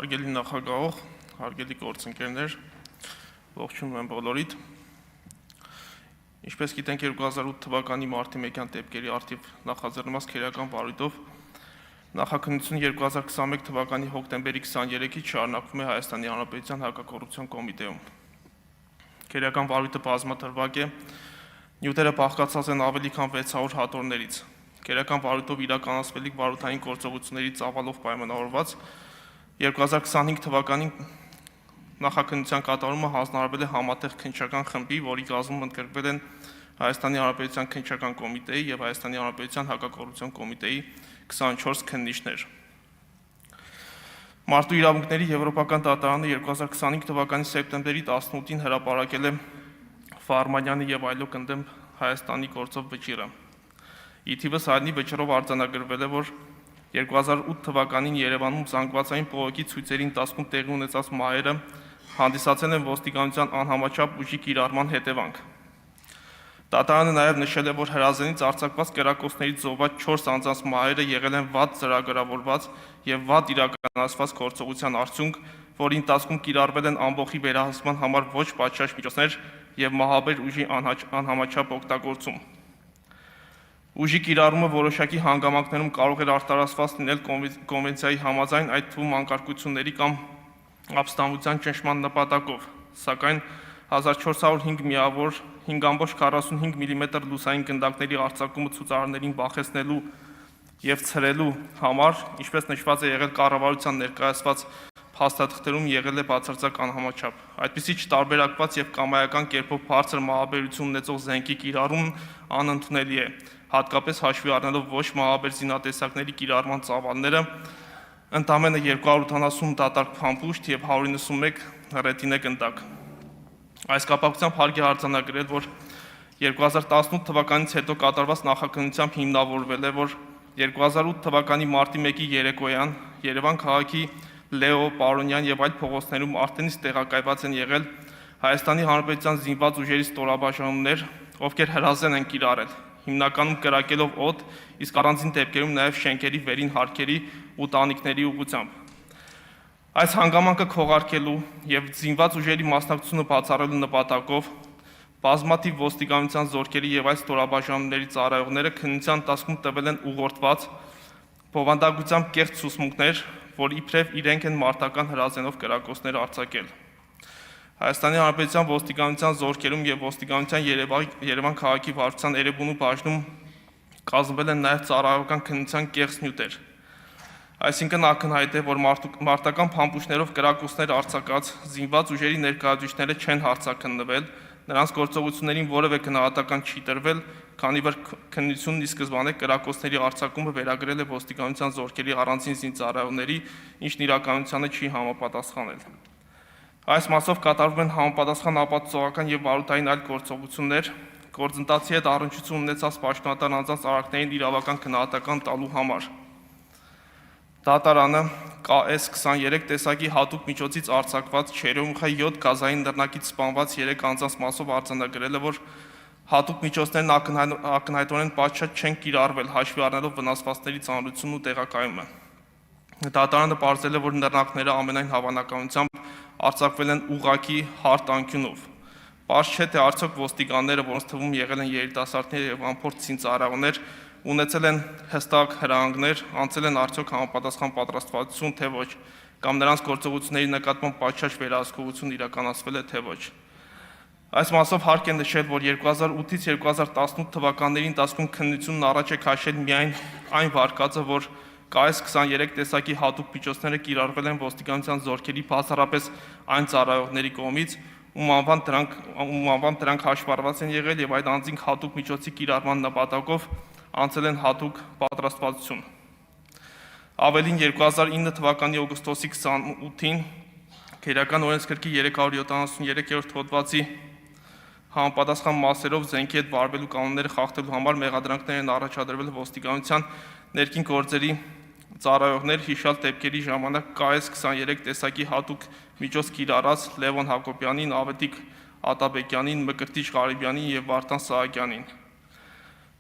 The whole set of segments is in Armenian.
Հարգելի նախագահող, հարգելի գործընկերներ, ողջունում եմ բոլորիդ։ Ինչպես գիտենք 2008 թվականի մարտի 1-յան դեպքերի արդիվ նախաձեռնված քերական վարույթով նախաքննությունը 2021 թվականի հոկտեմբերի 23-ից շարունակվում է Հայաստանի Հանրապետության հակակոռուպցիոն կոմիտեում։ Քերական վարույթը բազմաթրվակ է, նյութերը բաղկացած են ավելի քան 600 հատորներից։ Քերական վարույթով իրականացվելիք վարութային գործողությունների ծավալով պայմանավորված 2025 թվականին նախաքննության կատարումը հանձնարարվել է համատեղ քննչական խմբի, որի կազմում ընդգրկվել են Հայաստանի Հանրապետության քննչական կոմիտեի եւ Հայաստանի Հանրապետության հակակոռուպցիոն կոմիտեի 24 քննիչներ։ Մարդու իրավունքների եվրոպական դատարանը 2025 թվականի սեպտեմբերի 18-ին հրապարակել է Ֆարմանյանի եւ այլոք ընդդեմ Հայաստանի գործով վճիռը։ Ի թիվս հայտնի վճռով արձանագրվել է, որ 2008 թվականին Երևանում զանգվածային բողոքի ցույցերի ընթացքում տեղի ունեցած մահերը հանդիսացել են ոստիկանության անհամաչափ ուժի կիրառման հետևանք։ Դատարանը նաև նշել է, որ հրազենից արձակված կրակոցներից զոհված 4 անձանց մահերը եղել են վատ ծրագրավորված եւ վատ իրականացված գործողության արդյունք, որի ընթացքում կիրառվել են ամբողջի վերահսկման համար ոչ պատշաճ միջոցներ եւ մահաբեր ուժի անհամաչափ օգտագործում։ Ուժի կիրառումը որոշակի հանգամանքներում կարող էր արտարացված լինել կոնվենցիայի համաձայն, այդ թվում անկարգությունների կամ ապստամբության ճնշման նպատակով, սակայն 1405 միավոր 5.45 մմ լուսային գնդակների արձակումը ցուցարարներին վախեցնելու եւ ցրելու համար, ինչպես նշված է եղել կառավարության ներկայացված փաստաթղթերում, եղել է բացարձակ անհամաչափ։ Այդպիսի չտարբերակված եւ կամայական կերպով բարձր մահաբերություն ունեցող զենքի կիրառումն անընդունելի է, հատկապես հաշվի առնելով ոչ մահաբեր զինատեսակների կիրառման ծավալները, ընդամենը 270 դատարկ փամփուշտ եւ 191 ռետինե գնդակ։ Այս կապակցությամբ հարկ է արձանագրել, որ 2018 թվականից հետո կատարված նախաքննությամբ հիմնավորվել է, որ 2008 թվականի մարտի 1-ի երեկոյան Երևան քաղաքի Լեո Պարոնյան եւ այլ փողոցներում արդենից տեղակայված են եղել Հայաստանի Հանրապետության զինված ուժերի ստորաբաժանումներ, ովքեր հրազեն են կիրառել, հիմնականում կրակելով օդ, իսկ առանձին դեպքերում նաև շենքերի վերին հարկերի ու տանիքների ուղղությամբ։ Այս հանգամանքը քողարկելու եւ զինված ուժերի մասնակցությունը բացառելու նպատակով բազմաթիվ ոստիկանության զորքերի եւ այս ստորաբաժանումների ծառայողները քննության ընթացքում տվել են ուղղորդված բովանդակությամբ կեղծ ցուցմունքներ, որ իբրև իրենք են մարտական հրազենով կրակոցներ արձակել։ Հայաստանի Հանրապետության ոստիկանության զորքերում եւ ոստիկանության Երևան քաղաքի վարչության Էրեբունու բաժնում կազմվել են նաեւ ծառայողական քննության կեղծ նյութեր։ Այսինքն ակնհայտ է, որ մարտական փամփուշտներով կրակոցներ արձակած զինված ուժերի ներկայացուցիչները չեն հարձակնվել, նրանց գործողություններին որևէ գնահատական չի տրվել, քանի որ քննությունն ի սկզբանե կրակոցների արձակումը վերագրել է ոստիկանության զորքերի առանձին զինծառայողների, ինչն իրականությանը չի համապատասխանել։ Այս մասով կատարվում են համապատասխան ապացուցողական եւ վարութային այլ գործողություններ, գործընթացի հետ առնչություն ունեցած պաշտոնատար անձանց արարքներին իրավական գնահատական տալու համար։ Դատարանը KS-23 տեսակի հատուկ միջոցից արձակված Չերյոմուխայի 7 գազային նռնակից սպանված 3 անձանց մասով արձանագրել է, որ հատուկ միջոցներն ակնհայտորեն պատշաճ չեն կիրառվել, հաշվի առնելով վնասվածքների ծանրությունն ու տեղակայումը։ Դատարանը պարզել է, որ նռնակները ամենայն հավանականությամբ արձակվել են ուղղակի հարթ անկյունով։ Պարզ չէ, թե արդյոք ոստիկանները, որոնց թվում եղել են երիտասարդներ եւ անփորձ զինծառայողներ, ունեցել են հստակ հրահանգներ, անցել են արդյոք համապատասխան պատրաստվածություն, թե ոչ, կամ նրանց գործողությունների նկատմամբ պատշաճ վերահսկողություն իրականացվել է, թե ոչ։ Այս մասով հարկ է նշել, որ 2008-ից 2018 թվականների ընթացքում քննությունն առաջ է քաշել միայն այն վարկածը, որ KS-23 տեսակի հատուկ միջոցները կիրառվել են ոստիկանության զորքերի բացառապես այն ծառայողների կողմից, ում անվան դրանք հաշվառված են եղել եւ այդ անձինք հատուկ միջոցի կիրառման նպատակով անցել են հատուկ պատրաստվածություն։ Ավելին 2009 թվականի օգոստոսի 28-ին Քերական օրենսգրքի 373-րդ հոդվածի համապատասխան մասերով զենքի հետ վարվելու կանոնները խախտելու համար մեղադրանքներ են առաջադրվել ոստիկանության ներքին գործերի ծառայողներ հիշյալ դեպքերի ժամանակ KS-23 տեսակի հատուկ միջոց կիրառած Լևոն Հակոբյանին, Ավետիք Ատաբեկյանին, Մկրտիչ Ղարիբյանին եւ Վարդան Սահակյանին։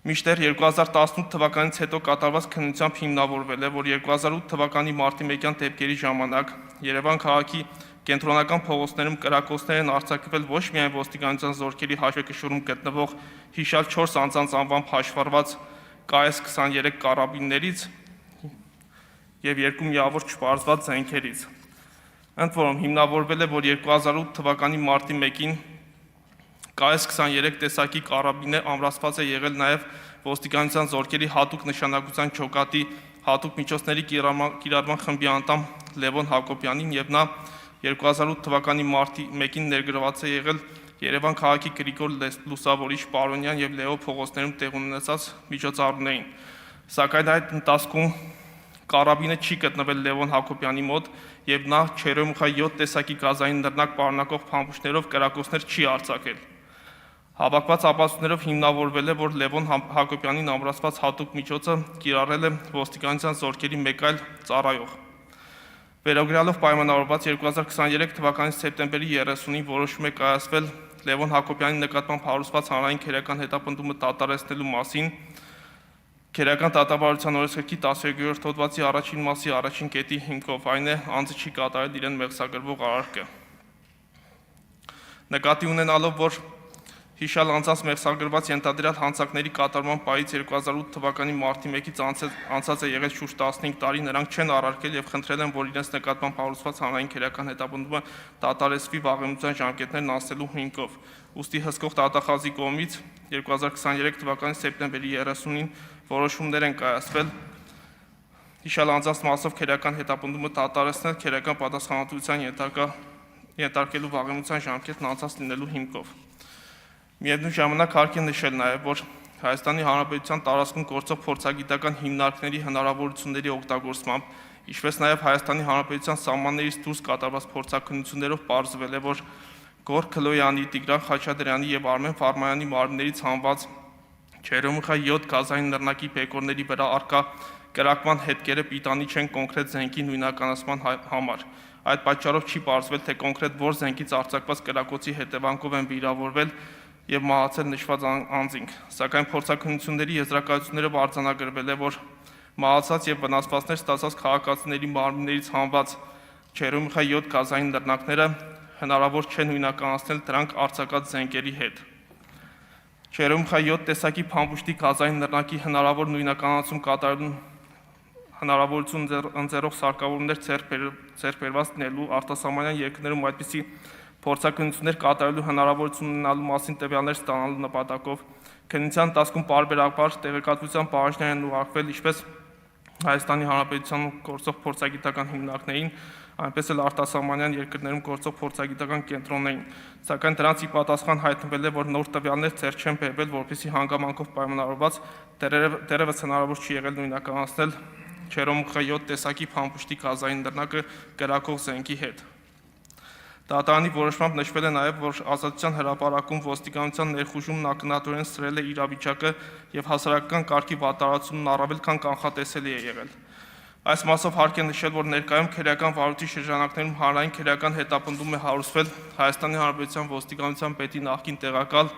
Մինչդեռ 2018 թվականից հետո կատարված քննությամբ հիմնավորվել է, որ 2008 թվականի մարտի 1-յան դեպքերի ժամանակ Երևան քաղաքի կենտրոնական փողոցներում կրակոցներ են արձակվել ոչ միայն ոստիկանության զորքերի հաշվեկշռում գտնվող հիշյալ 4 անձանց անվամբ հաշվառված KS-23 կարաբիններից և 2 միավոր չպարզված զենքերից։ Ընդ որում հիմնավորվել է, որ 2008 թվականի մարտի 1-ին KS-23 տեսակի կարաբինը ամրացված է եղել նաև ոստիկանության զորքերի հատուկ նշանակության ջոկատի հատուկ միջոցների կիրառման խմբի անդամ Լևոն Հակոբյանին և նա 2008 թվականի մարտի 1-ին ներգրաված է եղել Երևան քաղաքի Գրիգոր Լուսավորիչ Պարոնյան և Լեո փողոցներում տեղ ունեցած միջոցառումներին, սակայն այդ ընթացքում կարաբինը չի գտնվել Լևոն Հակոբյանի մոտ և նա Չերեմուխա 7 տեսակի գազային նռնակ պարունակող փամփուշտներով կրակոցներ չի արձակել։ Հավաքված ապացույցներով հիմնավորվել է, որ Լևոն Հակոբյանին ամրացված հատուկ միջոցը կիրառել է ոստիկանության զորքերի մեկ այլ ծառայող։ Վերագրյալով պայմանավորված 2023 թվականի սեպտեմբերի 30-ին որոշում է կայացվել Լևոն Հակոբյանի նկատմամբ հարուցված հանրային քերական հետապնդումը դադարեցնելու մասին։ Քերական դատավարության օրենսգրքի 17-րդ հոդվածի առաջին մասի առաջին կետի հիմքով, այն է, անձը չի կատարել իրեն մեղսագրվող արարքը։ Նկատի ունենալով, որ հիշյալ անձանց մեղսագրված ենթադրյալ հանցանքների կատարման պահից 2008 թվականի մարտի 1-ից անցած է եղել շուրջ 15 տարի, նրանք չեն առարկել և խնդրել են, որ իրենց նկատմամբ հարուցված հանրային քերական հետապնդումը դադարեցվի վաղեմության ժամկետներն անցնելու հիմքով։ Ուստի հսկող դատախազի կողմից 2023 թվականի սեպտեմբերի 30-ին որոշումներ են կայացվել հիշյալ անձանց մասով քերական հետապնդումը դադարեցնել քերական պատասխանատվության ենթարկելու վաղեմության ժամկետն անցած լինելու հիմքով։ Միևնույն ժամանակ հարկ է նշել նաև, որ Հայաստանի Հանրապետության տարածքում գործող փորձագիտական հիմնարկների հնարավորությունների օգտագործմամբ, ինչպես նաև Հայաստանի Հանրապետության սահմաններից դուրս կատարված փորձաքննություններով պարզվել է, որ Գոր Քլոյանի, Տիգրան Խաչատրյանի և Արմեն Ֆարմայանի մարմիններից հանված Չերեմուխա 7 գազային նռնակի բեկորների վրա առկա կրակման հետքերը պիտանի չեն կոնկրետ զենքի նույնականացման համար։ Այդ պատճառով չի պարզվել, թե կոնկրետ որ զենքից արձակված կրակոցի հետևանքով են վիրավորվել և մահացել նշված անձինք, սակայն փորձաքննությունների եզրակացություններով արձանագրվել է, որ մահացած և վնասվածքներ ստացած քաղաքացիների մարմիններից հանված Չերեմուխա 7 գազային նռնակները հնարավոր չէ նույնականացնել դրանք արձակած զենքերի հետ։ Չերեմուխա 7 տեսակի փամփուշտի գազային նռնակի հնարավոր նույնականացում կատարելու հնարավորություն ընձեռող սարքավորումներ ձեռք բերված լինելու, արտասահմանյան երկրներում այդպիսի փորձաքննություններ կատարելու հնարավորություն ունենալու մասին տվյալներ ստանալու նպատակով քննության ընթացքում պարբերաբար տեղեկատվության պահանջներ են ուղարկվել ինչպես Հայաստանի Հանրապետության գործող փորձագիտական հիմնարկներին, այնպես էլ արտասահմանյան երկրներում գործող փորձագիտական կենտրոններին, սակայն դրանց ի պատասխան հայտնվել է, որ նոր տվյալներ ձեռք չեն բերվել, որպեսզի հանգամանքով պայմանավորված դեռևս հնարավոր չի եղել նույնականացնել Չերեմուխա 7 տեսակի փամփուշտի գազային նռնակը կրակող զենքի հետ։ Դատարանի որոշմամբ նշվել է նաև, որ Ազատության հրապարակում ոստիկանության ներխուժումն ակնհայտորեն սրել է իրավիճակը և հասարակական կարգի վատթարացումն առավել քան կանխատեսելի է եղել։ Այս մասով հարկ է նշել, որ ներկայում քերական վարույթի շրջանակներում հանրային քերական հետապնդում է հարուցվել Հայաստանի Հանրապետության ոստիկանության պետի նախկին տեղակալ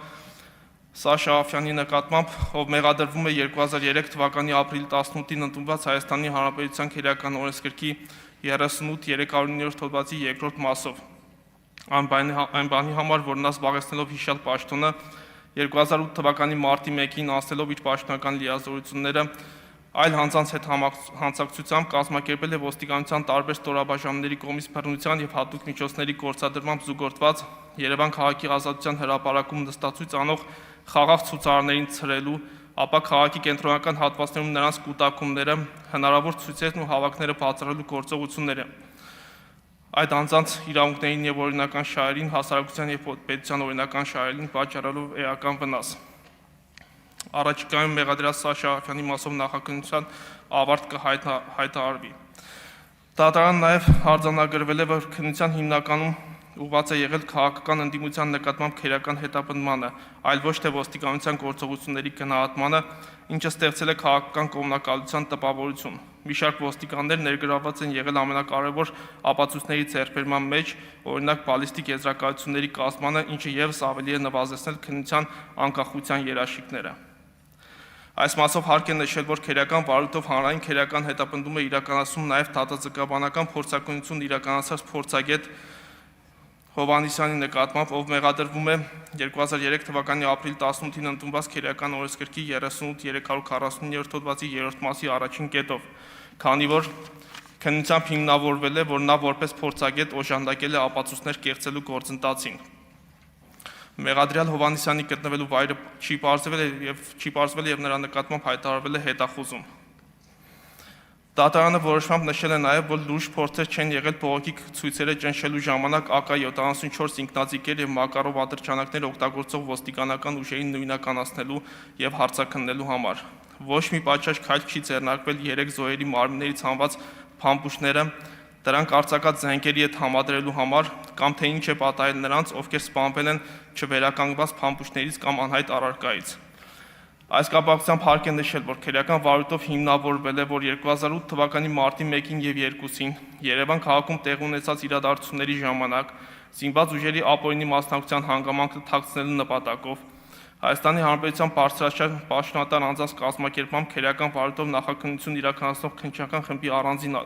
Սաշա Աղաֆյանի նկատմամբ, ով մեղադրվում է 2003 թվականի ապրիլի 18-ին ընդունված Հայաստանի Հանրապետության քերական օրենսգրքի 38-309 հոդվածի երկրորդ մասով։ Այն բանի համար, որ նա զբաղեցնելով հիշյալ պաշտոնը 2008 թվականի մարտի 1-ին անցնելով իր պաշտոնական լիազորությունները այլ հանձանց հետ հանցակցությամբ կազմակերպել է ոստիկանության տարբեր ստորաբաժանումների կողմից բռնության և հատուկ միջոցների գործադրմամբ զուգորդված Երևան քաղաքի Ազատության հրապարակում նստացույց անող խաղաղ ցուցարարներին ցրելու, ապա քաղաքի կենտրոնական հատվածներում նրանց կուտակումները, հնարավոր ցույցերն ու հավաքները բացառելու գործողությունները։ Այդ անձանց իրավունքներին և օրինական շահերին, հասարակության և պետության օրինական շահերին պատճառելով էական վնաս։ Առաջիկայում մեղադրյալ Սաշա Աղաֆյանի մասով նախաքննության ավարտ կհայտարարվի։ Դատարանը նաև արձանագրվել է, որ քննության հիմնականում ուղղված է եղել քաղաքական ընդդիմության նկատմամբ քերական հետապնդմանը, այլ ոչ թե ոստիկանության գործողությունների գնահատմանը, ինչը ստեղծել է քաղաքական կողմնակալության տպավորություն։ Մի շարք ոստիկաններ ներգրավված են եղել ամենակարևոր ապացույցների ձեռքբերման մեջ, օրինակ բալիստիկ եզրակացությունների կազմմանը, ինչը ևս ավելի է նվազեցնել քննության անկախության երաշխիքները։ Այս մասով հարկ է նշել, որ քերական վարույթով հանրային քերական հետապնդում է իրականացնում նաև դատաձգաբանական փորձակնություն իրականացած փորձագետ Հովհաննիսյանի նկատմամբ, ով մեղադրվում է 2003 թվականի ապրիլ 18-ին ընդունված քերական օրենսգրքի 38-349 հոդվածի 3-րդ մասի առաջին կետով, քանի որ քննությամբ հիմնավորվել է, որ նա որպես փորձագետ օժանդակել է ապացույցներ կեղծելու գործընթացին։ Մեղադրյալ Հովհաննիսյանի գտնվելու վայրը չի պարզվել եւ նրա նկատմամբ հայտարարվել է հետախուզում։ Դատարանը որոշմամբ նշել է նաև, որ լուրջ փորձեր չեն եղել բողոքի ցույցերը ճնշելու ժամանակ AK-74 ինքնաձիգեր եւ մակարով ատրճանակներ օգտագործող ոստիկանական ուժերին նույնականացնելու եւ հարձակնելու համար։ Ոչ մի պատշաճ քայլ չի ձեռնարկվել 3 զոհերի մարմիններից հանված փամփուշտները դրանք արձակած զենքերի հետ համադրելու համար կամ թե ինչ է պատահել նրանց, ովքեր սպանվել են չվերականգնված փամփուշտներից կամ անհայտ առարկայից։ Այս կապակցությամբ հարկ է նշել, որ քերական վարույթով հիմնավորվել է, որ 2008 թվականի մարտի 1-ին եւ 2-ին Երևան քաղաքում տեղի ունեցած իրադարձությունների ժամանակ զինված ուժերի ապօրինի մասնակցության հանգամանքը թաքցնելու նպատակով Հայաստանի Հանրապետության բարձրաստիճան պաշտոնատար անձանց կազմակերպմամբ քերական վարույթով նախաքննություն իրականացնող քննչական խմբի առանձին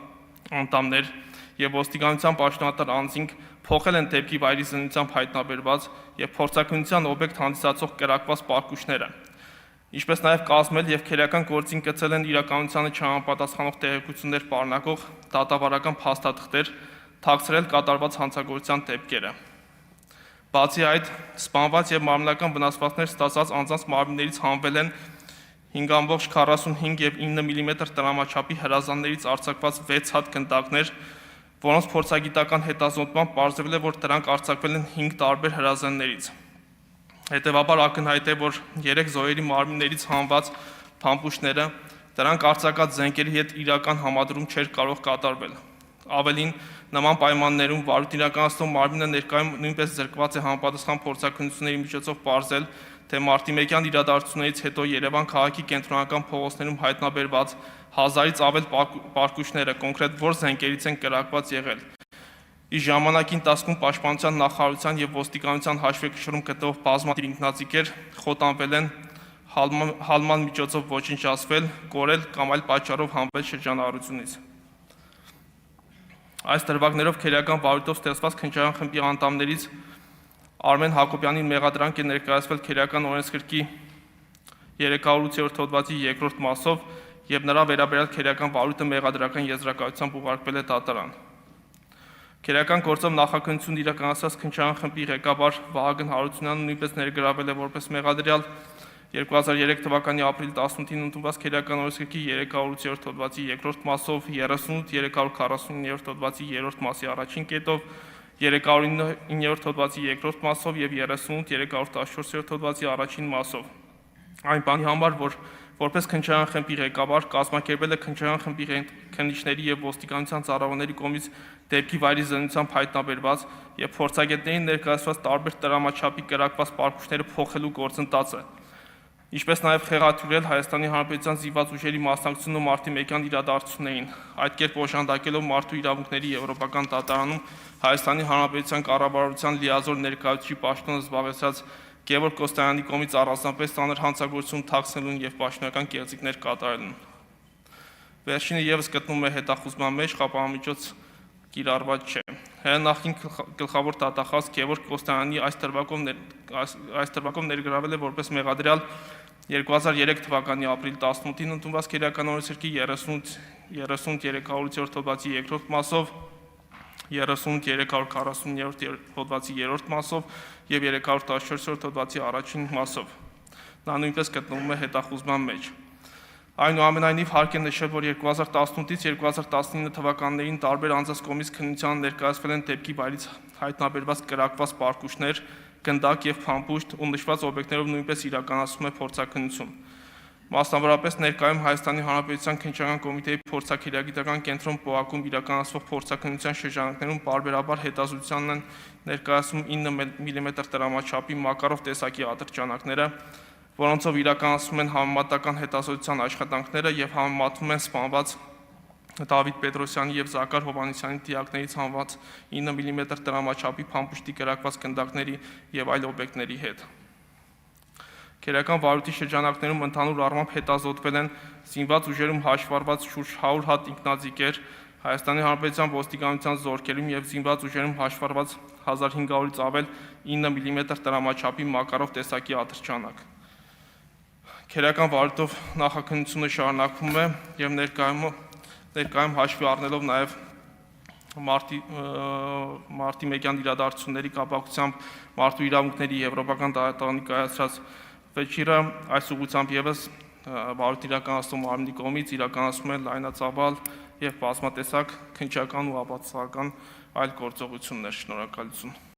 անդամներ եւ ոստիկանության պաշտոնատար անձինք փոխել են դեպքի վայրի զննությամբ հայտնաբերված եւ փորձակնության օբյեկտ հանդիսացող կրակված պարկուշները, ինչպես նաև կազմել եւ քերական գործին գծել են իրականությանը չհամապատասխանող տեղեկություններ պարունակող դատավարական փաստաթղթեր, թաքցրել կատարված հանցագործության դեպքերը։ Բացի այդ, սպանված եւ մարմնական վնասվածքներ ստացած անձանց մարմիններից հանվել են 5.45 եւ 9 մմ տրամաչափի հրազաններից արձակված 6 հատ գնդակներ, որոնց փորձագիտական հետազոտմամբ պարզվել է, որ դրանք արձակվել են 5 տարբեր հրազաններից։ Հետևաբար ակնհայտ է, որ 3 զոհերի մարմիններից հանված փամփուշտները դրանք արձակած զենքերի հետ իրական համադրում չէր կարող կատարվել։ Ավելին, նման պայմաններում վարույթ իրականացնող մարմինը ներկայում նույնպես զրկված է համապատասխան փորձակնությունների միջոցով պարզել, թե մարտի 1-յան իրադարձություններից հետո Երևան քաղաքի կենտրոնական փողոցներում հայտնաբերված 1000-ից ավել պարկուշները կոնկրետ որ զենքերից են կրակված եղել։ Ի ժամանակի ընթացքում Պաշտպանության նախարարության եւ ոստիկանության հաշվեկշռում գտնվող բազմաթիվ ինքնաձիգեր խոտանվել են, հալման միջոցով ոչնչացվել, կորել կամ այլ պատճառով հանվել շրջանառությունից։ Այս դրվագներով քերական վարույթով ստեղծված քննչական խմբի անդամներից Արմեն Հակոբյանին մեղադրանք է ներկայացվել քերական օրենսգրքի 308-րդ հոդվածի 2-րդ մասով եւ նրա վերաբերյալ քերական վարույթը մեղադրական եզրակացությամբ ուղարկվել է դատարան։ Քերական գործով նախաքննություն իրականացած քննչական խմբի ղեկավար Վահագն Հարությունյանը նույնպես ներգրավել է որպես մեղադրյալ 2003 թվականի ապրիլ 18-ին ընդունված քերական օրենսգրքի 308-րդ հոդվածի 2-րդ մասով, 38-349-րդ հոդվածի 3-րդ մասի առաջին կետով, 309-րդ հոդվածի 2-րդ մասով եւ 38-314-րդ հոդվածի առաջին մասով։ Այն բանի համար, որ որպես քննչական խմբի ղեկավար կազմակերպել է քննչական խմբի քննիչների եւ ոստիկանության ծառայողների կողմից դեպքի վայրի զննությամբ հայտնաբերված եւ փորձագետներին ներկայացված տարբեր տրամաչափի կրակված պարկուշները փոխելու գործընթացը, ինչպես նաև խեղաթյուրել Հայաստանի Հանրապետության զինված ուժերի մասնակցությունը մարտի 1-յան իրադարձություններին, այդ կերպ օժանդակելով մարդու իրավունքների եվրոպական դատարանում Հայաստանի Հանրապետության կառավարության լիազոր ներկայացուցիչի պաշտոնը զբաղեցրած Գևորգ Կոստանյանի կողմից առանձնապես ծանր հանցագործություն թաքցնելուն եւ պաշտոնական կեղծիքներ կատարելուն։ Վերջինը եւս գտնվում է հետախուզման մեջ, խափանամիջոց կիրառված չէ։ Նախին գլխավոր դատախազ Գևորգ Կոստանյանի այս դրվագով ներգրավել է որպես մեղադրյալ 2003 թվականի ապրիլ 18-ին ընդունված քերական օրենսգրքի 38-308-րդ հոդվածի 2-րդ մասով, 38-349-րդ հոդվածի 3-րդ մասով եւ 314-րդ հոդվածի առաջին մասով։ Նա նույնպես գտնվում է հետախուզման մեջ։ Այնուամենայնիվ հարկ է նշել, որ 2018-ից 2019 թվականներին տարբեր անձանց կողմից քննության ներկայացվել են դեպքի վայրից հայտնաբերված կրակված պարկուշներ, գնդակ եւ փամփուշտ ու նշված օբյեկտներով նույնպես իրականացվում է փորձակնություն։ Մասնավորապես ներկայում Հայաստանի Հանրապետության քննչական կոմիտեի փորձաքերագիտական կենտրոն ՊՕԱԿ-ում իրականացվող փորձակնության շրջանակներում պարբերաբար հետազոտությանն են ներկայացում 9 մմ տրամաչափի մակարով տեսակի ատրճանակները, որոնցով իրականացվում են համեմատական հետազոտության աշխատանքները եւ համեմատվում են սպանված Դավիթ Պետրոսյանի եւ Զաքար Հովհաննիսյանի դիակներից հանված 9 մմ տրամաչափի փամփուշտի կրակված գնդակների եւ այլ օբյեկտների հետ։ Քերական վարույթի շրջանակներում ընդհանուր առմամբ հետազոտվել են զինված ուժերում հաշվառված շուրջ 100 հատ ինքնաձիգեր, Հայաստանի Հանրապետության ոստիկանության զորքերում եւ զինված ուժերում հաշվառված 1500-ից ավել 9 մմ տրամաչափի Մակարով տեսակի ատրճանակ։ Քերական վարույթով նախաքննությունը շարունակվում է եւ ներկայում հաշվի առնելով նաեւ մարտի 1-յան իրադարձությունների կապակցությամբ մարդու իրավունքների եվրոպական դատարանի կայացրած վեճիրը այս ուղղությամբ եւս վարույթ իրականացնող մարմնի կողմից իրականացվում է լայնածավալ եւ բազմատեսակ քննչական ու ապացուցական այլ գործողություններ։ Շնորհակալություն։